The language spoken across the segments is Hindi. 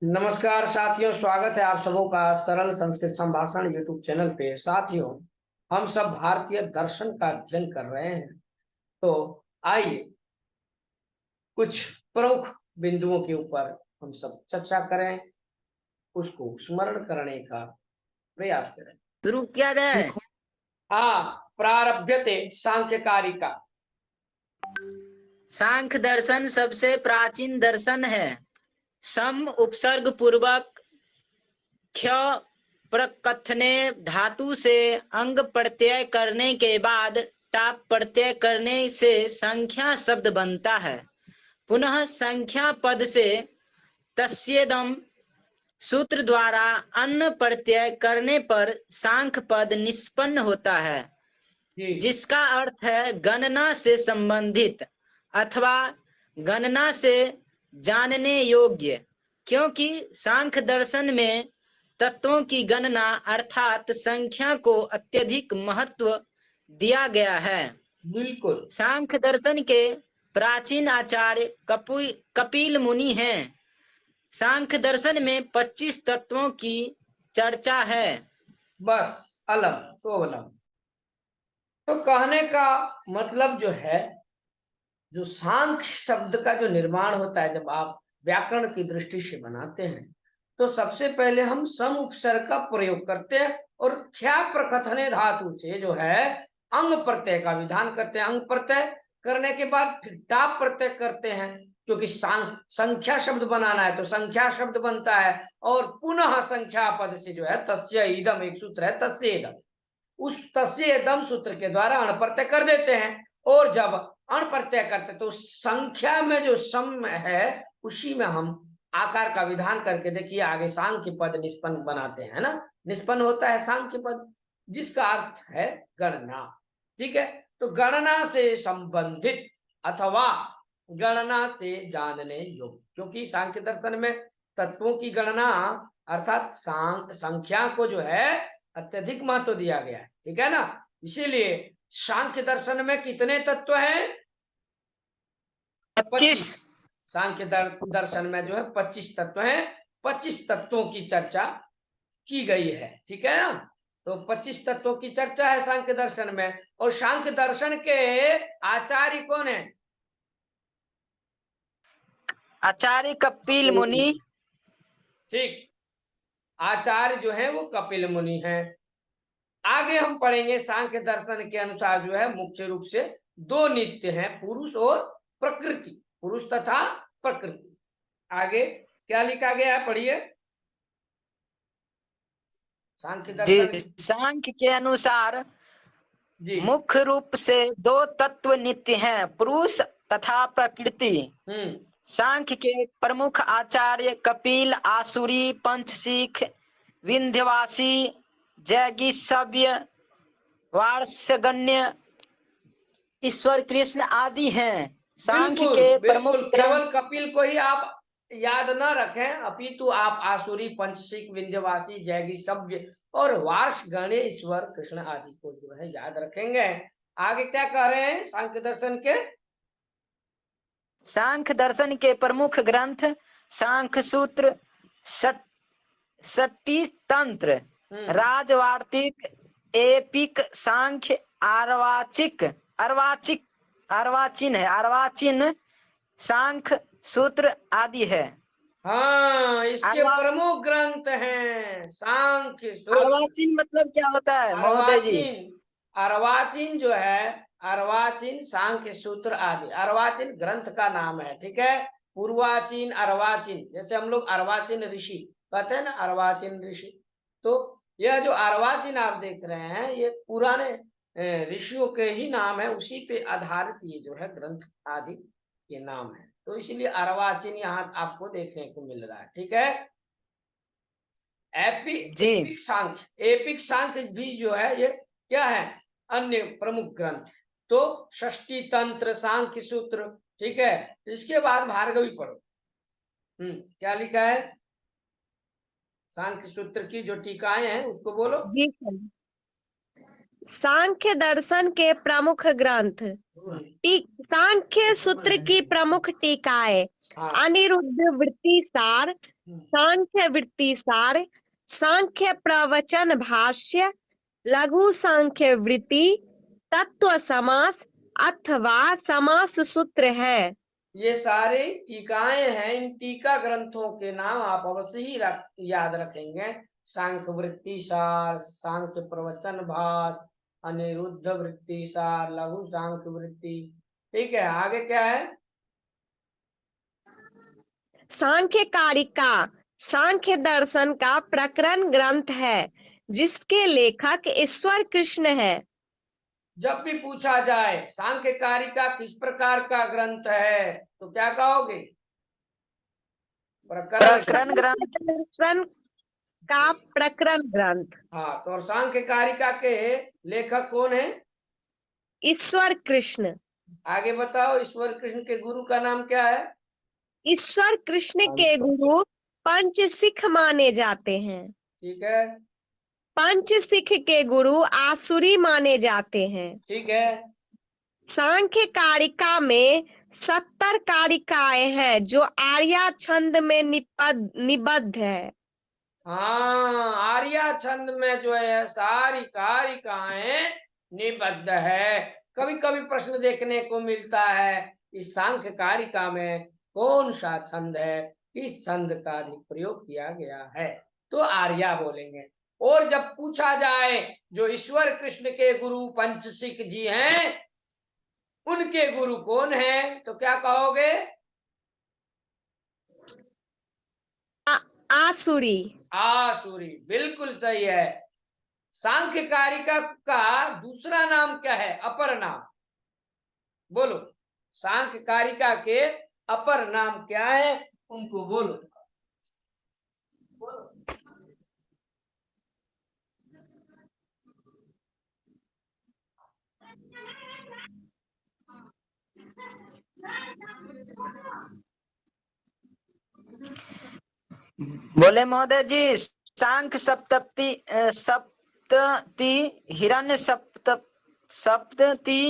नमस्कार साथियों, स्वागत है आप सबों का सरल संस्कृत संभाषण यूट्यूब चैनल पे। साथियों, हम सब भारतीय दर्शन का अध्ययन कर रहे हैं। तो आइए कुछ प्रमुख बिंदुओं के ऊपर हम सब चर्चा करें, उसको स्मरण करने का प्रयास करें। शुरू किया जाए। हाँ, प्रारभ्यते सांख्यकारिका। सांख्य दर्शन सबसे प्राचीन दर्शन है। सम उपसर्ग पूर्वक क्ष प्रकथने धातु से अंग प्रत्यय करने के बाद टाप प्रत्यय करने से संख्या शब्द बनता है। पुनः संख्या पद से तस्येदम सूत्र द्वारा अन्न प्रत्यय करने पर सांख्य पद निष्पन्न होता है, जिसका अर्थ है गणना से संबंधित अथवा गणना से जानने योग्य। क्योंकि सांख्य दर्शन में तत्वों की गणना अर्थात संख्या को अत्यधिक महत्व दिया गया है। बिल्कुल। सांख्य दर्शन के प्राचीन आचार्य कपिल मुनि हैं। सांख्य दर्शन में 25 तत्वों की चर्चा है। बस अलम सोलम। तो कहने का मतलब जो है, जो सांख्य शब्द का जो निर्माण होता है, जब आप व्याकरण की दृष्टि से बनाते हैं, तो सबसे पहले हम सम उपसर्ग का प्रयोग करते हैं और ख्या प्रकथने धातु से जो है अंग प्रत्यय का विधान करते हैं। अंग प्रत्यय करने के बाद फिर टाप प्रत्यय करते हैं, क्योंकि संख्या शब्द बनाना है तो संख्या शब्द बनता है। और पुनः संख्या पद से जो है तस्य इदम, एक सूत्र है तस्य इदम, उस तस्य दम सूत्र के द्वारा अण प्रत्यय कर देते हैं। और जब अण प्रत्यय करते तो संख्या में जो सम है उसी में हम आकार का विधान करके देखिए आगे सांख्य पद निष्पन्न बनाते हैं ना। निष्पन्न होता है सांख्य पद, जिसका अर्थ है गणना। ठीक है, तो गणना से संबंधित अथवा गणना से जानने योग्य, क्योंकि सांख्य दर्शन में तत्वों की गणना अर्थात संख्या को जो है अत्यधिक महत्व दिया गया है। ठीक है ना, इसीलिए सांख्य दर्शन में कितने तत्व हैं? 25। सांख्य दर्शन में जो है 25 तत्व हैं। 25 तत्वों की चर्चा की गई है। ठीक है ना, तो 25 तत्वों की चर्चा है सांख्य दर्शन में। और सांख्य दर्शन के आचार्य कौन है? आचार्य कपिल मुनि। ठीक, आचार्य जो है वो कपिल मुनि हैं। आगे हम पढ़ेंगे सांख्य दर्शन के अनुसार जो है मुख्य रूप से दो नित्य हैं, पुरुष और प्रकृति, पुरुष तथा प्रकृति। आगे क्या लिखा गया है, पढ़िए। सांख्य दर्शन सांख्य के अनुसार जी मुख्य रूप से दो तत्व नित्य हैं, पुरुष तथा प्रकृति। सांख्य के प्रमुख आचार्य कपिल, आसुरी, पंचशिख, विंध्यवासी, जैगिसव्य, वार्ष्णेय, ईश्वर कृष्ण आदि हैं। सांख्य के प्रमुख केवल कपिल को ही आप याद न रखें, अपितु आप आसुरी, पंचशिख, विंध्यवासी, जैगिसव्य और वार्ष्णेय, ईश्वर कृष्ण आदि को जो है याद रखेंगे। आगे क्या कह रहे हैं सांख्य दर्शन के? सांख्य दर्शन के प्रमुख ग्रंथ सांख्य सूत्र, षट्टी तंत्र, राजवार्तिक, एपिक, सांख्य, अर्वाचीन, सांख्य सूत्र आदि है। हाँ, इसके प्रमुख ग्रंथ हैं सांख्य सूत्र। अर्वाचीन मतलब क्या होता है महोदय जी? अर्वाचीन जो है, अर्वाचीन सांख्य सूत्र आदि, अर्वाचीन ग्रंथ का नाम है। ठीक है, पूर्वाचीन, अर्वाचीन, जैसे हम लोग अर्वाचीन ऋषि कहते हैं ना, अर्वाचीन ऋषि। तो यह जो अर्वाचीन आप देख रहे हैं ये पुराने ऋषियों के ही नाम है, उसी पे आधारित ये जो है ग्रंथ आदि ये नाम है। तो इसीलिए अर्वाचीन यहाँ आपको देखने को मिल रहा है। ठीक है, एपिक सांख्य, एपिक सांख्य भी जो है ये क्या है, अन्य प्रमुख ग्रंथ। तो षष्टी तंत्र, सांख्य सूत्र। ठीक है, इसके बाद भार्गवी पढ़ो। क्या लिखा है सांख्य सूत्र की जो टीकाएं हैं उसको बोलो। सांख्य दर्शन के प्रमुख ग्रंथ। सांख्य सूत्र की प्रमुख टीकाएं। हाँ अनिरुद्ध वृत्ति सार, सांख्य वृत्ति सार, सांख्य प्रवचन भाष्य, लघु सांख्य वृत्ति, तत्व समास अथवा समास सूत्र है। ये सारे टीकाएं हैं। इन टीका ग्रंथों के नाम आप अवश्य ही याद रखेंगे। सांख्य वृत्ति सार, सांख्य प्रवचन भाष्य, अनिरुद्ध वृत्ति सार, लघु सांख्य वृत्ति। ठीक है, आगे क्या है? सांख्य कारिका सांख्य दर्शन का प्रकरण ग्रंथ है, जिसके लेखक ईश्वर कृष्ण है। जब भी पूछा जाए सांख्य कारिका किस प्रकार का ग्रंथ है, तो क्या कहोगे? प्रकरण ग्रंथ। दर्शन का प्रकरण ग्रंथ। हाँ, तो और सांख्य कारिका के लेखक कौन है? ईश्वर कृष्ण। आगे बताओ, ईश्वर कृष्ण के गुरु का नाम क्या है? ईश्वर कृष्ण के गुरु पंच सिख माने जाते हैं। ठीक है, पंच सिख के गुरु आसुरी माने जाते हैं। ठीक है। सांख्य कारिका में 70 कारिकाएं हैं, जो आर्या छंद में निबद्ध है। हाँ, आर्या छंद में जो है सारी कारिकाएं निबद्ध है। कभी कभी प्रश्न देखने को मिलता है, इस सांख्य कारिका में कौन सा छंद है, किस छंद का अधिक प्रयोग किया गया है, तो आर्या बोलेंगे। और जब पूछा जाए जो ईश्वर कृष्ण के गुरु पंचसिक जी हैं, उनके गुरु कौन है, तो क्या कहोगे? आसुरी। आसुरी, बिल्कुल सही है। सांख्य कारिका का दूसरा नाम क्या है, अपर नाम? बोलो, सांख्य कारिका के अपर नाम क्या है, उनको बोलो। बोले महोदय जी, सांख्य सप्तति सप्तति, हिरण्य सप्तति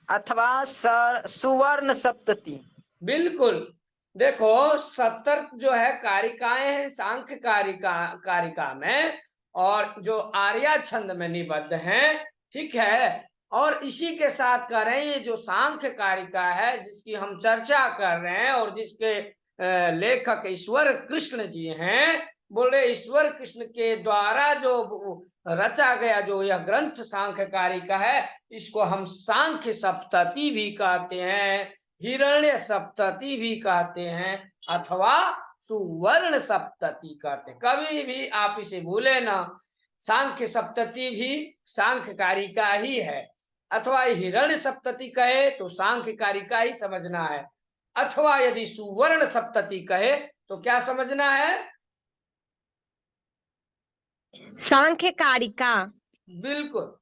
अथवा सुवर्ण सप्तति। बिल्कुल, देखो 70 जो है कारिकाएं हैं सांख्य कारिका में, और जो आर्या छंद में निबद्ध हैं। ठीक है, और इसी के साथ कह रहे हैं, ये जो सांख्य कारिका है जिसकी हम चर्चा कर रहे हैं और जिसके लेखक ईश्वर कृष्ण जी हैं, बोले ईश्वर कृष्ण के द्वारा जो रचा गया जो यह ग्रंथ सांख्य कारिका है, इसको हम सांख्य सप्तति भी कहते हैं, हिरण्य सप्तति भी कहते हैं, अथवा सुवर्ण सप्तति कहते हैं। कभी भी आप इसे भूले ना, सांख्य सप्तति भी सांख्य कारिका ही है, अथवा हिरण्य सप्तति कहे तो सांख्य कारिका ही समझना है, अथवा यदि सुवर्ण सप्तति कहे तो क्या समझना है? सांख्य कारिका। बिल्कुल,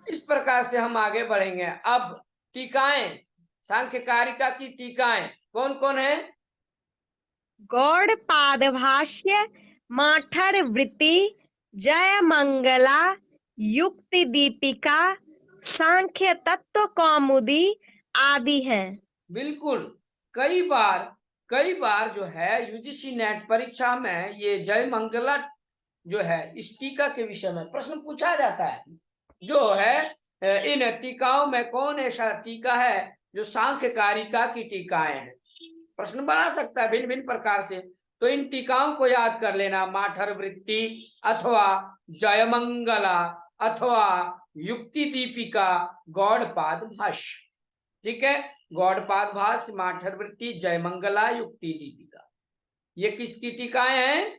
इस प्रकार से हम आगे बढ़ेंगे। अब टीकाएं, सांख्य कारिका की टीकाएं कौन कौन है? गौड़पाद भाष्य, माठर वृत्ति, जय मंगला, युक्ति दीपिका, सांख्य तत्व कौमुदी आदि हैं। बिल्कुल, कई बार जो है यूजीसी नेट परीक्षा में ये जय मंगला जो है इस टीका के विषय में प्रश्न पूछा जाता है। जो है इन टीकाओं में कौन ऐसा टीका है जो सांख्य कारिका की टीकाएं हैं, प्रश्न बना सकता है भिन्न भिन्न प्रकार से। तो इन टीकाओं को याद कर लेना, माठर वृत्ति अथवा जयमंगला अथवा युक्ति दीपिका, गौड़पाद भाष्य। ठीक है, गौड़पाद भाष्य, माठर वृत्ति, जयमंगला, युक्ति दीपिका, ये किसकी टीकाएं हैं?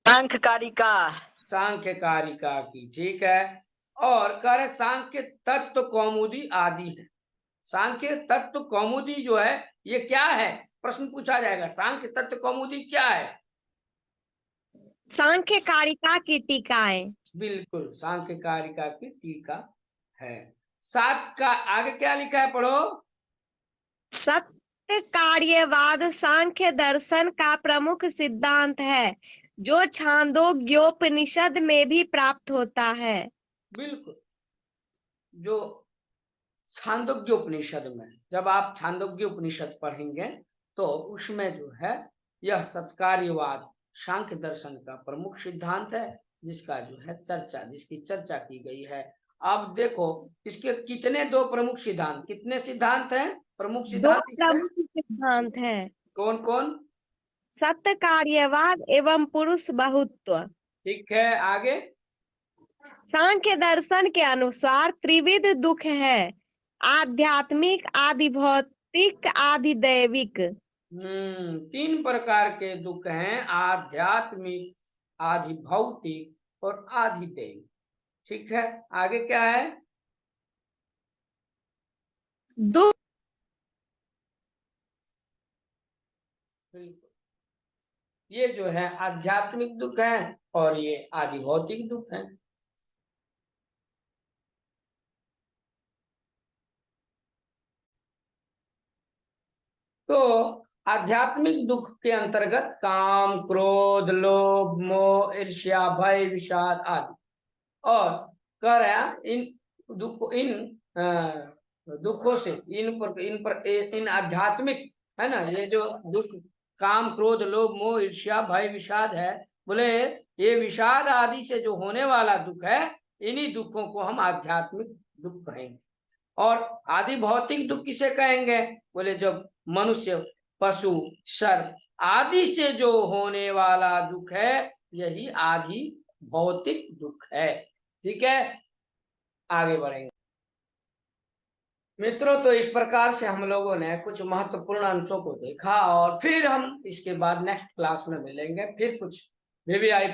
सांख्य कारिका। सांख्य कारिका की। ठीक है, और कह रहे सांख्य तत्व कौमुदी आदि है। सांख्य तत्व कौमुदी जो है ये क्या है, प्रश्न पूछा जाएगा, सांख्य तत्व कौमुदी क्या है? सांख्य कारिका की टीकाएं। बिल्कुल, सांख्य कारिका की टीका है। 7 का आगे क्या लिखा है, पढ़ो। सत्य कार्यवाद सांख्य दर्शन का प्रमुख सिद्धांत है, जो छांदोग्योपनिषद में भी प्राप्त होता है। बिल्कुल, जो छांदोग्य उपनिषद में, जब आप छांदोग्य उपनिषद पढ़ेंगे तो उसमें जो है यह सत्कार्यवाद सांख्य दर्शन का प्रमुख सिद्धांत है, जिसका जो है जिसकी चर्चा की गई है। अब देखो इसके कितने दो प्रमुख सिद्धांत, कितने सिद्धांत हैं प्रमुख दो सिद्धांत इसके? प्रमुख सिद्धांत हैं, कौन कौन? सत्य कार्यवाद एवं पुरुष बहुत्व। ठीक है, आगे? सांख्य दर्शन के अनुसार त्रिविध दुख है, आध्यात्मिक, आदि भौतिक, आदि दैविक। तीन प्रकार के दुख हैं, आध्यात्मिक, आधि भौतिक और आधि दैविक। ठीक है, आगे क्या है? दुख ये जो है आध्यात्मिक दुख है और ये आदि भौतिक दुख है। तो आध्यात्मिक दुख के अंतर्गत काम, क्रोध, लोभ, मोह, ईर्ष्या, भय, विषाद आदि। और कह रहा दुखों से इन आध्यात्मिक है ना, ये जो दुख काम, क्रोध, लोभ, मोह, ईर्ष्या, भय, विषाद है, बोले ये विषाद आदि से जो होने वाला दुख है, इन्हीं दुखों को हम आध्यात्मिक दुख कहेंगे। और आदि भौतिक दुख किसे कहेंगे? बोले जब मनुष्य, पशु, सर्प आदि से जो होने वाला दुख है, यही आदि भौतिक दुख है। ठीक है, आगे बढ़ेंगे मित्रों। तो इस प्रकार से हम लोगों ने कुछ महत्वपूर्ण अंशों को देखा और फिर हम इसके बाद नेक्स्ट क्लास में मिलेंगे, फिर कुछ वीवीआई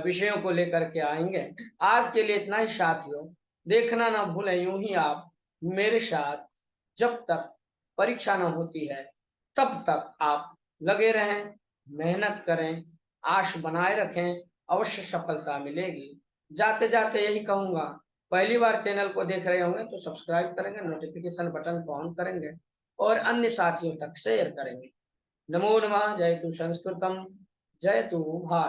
विषयों को लेकर के आएंगे। आज के लिए इतना ही साथियों, देखना ना भूलें यूं ही आप मेरे साथ जब तक परीक्षा न होती है तब तक आप लगे रहें, मेहनत करें, आश बनाए रखें, अवश्य सफलता मिलेगी। जाते जाते यही कहूंगा, पहली बार चैनल को देख रहे होंगे तो सब्सक्राइब करेंगे, नोटिफिकेशन बटन को ऑन करेंगे और अन्य साथियों तक शेयर करेंगे। नमो नमः। जय तु संस्कृतम, जय तु भारत।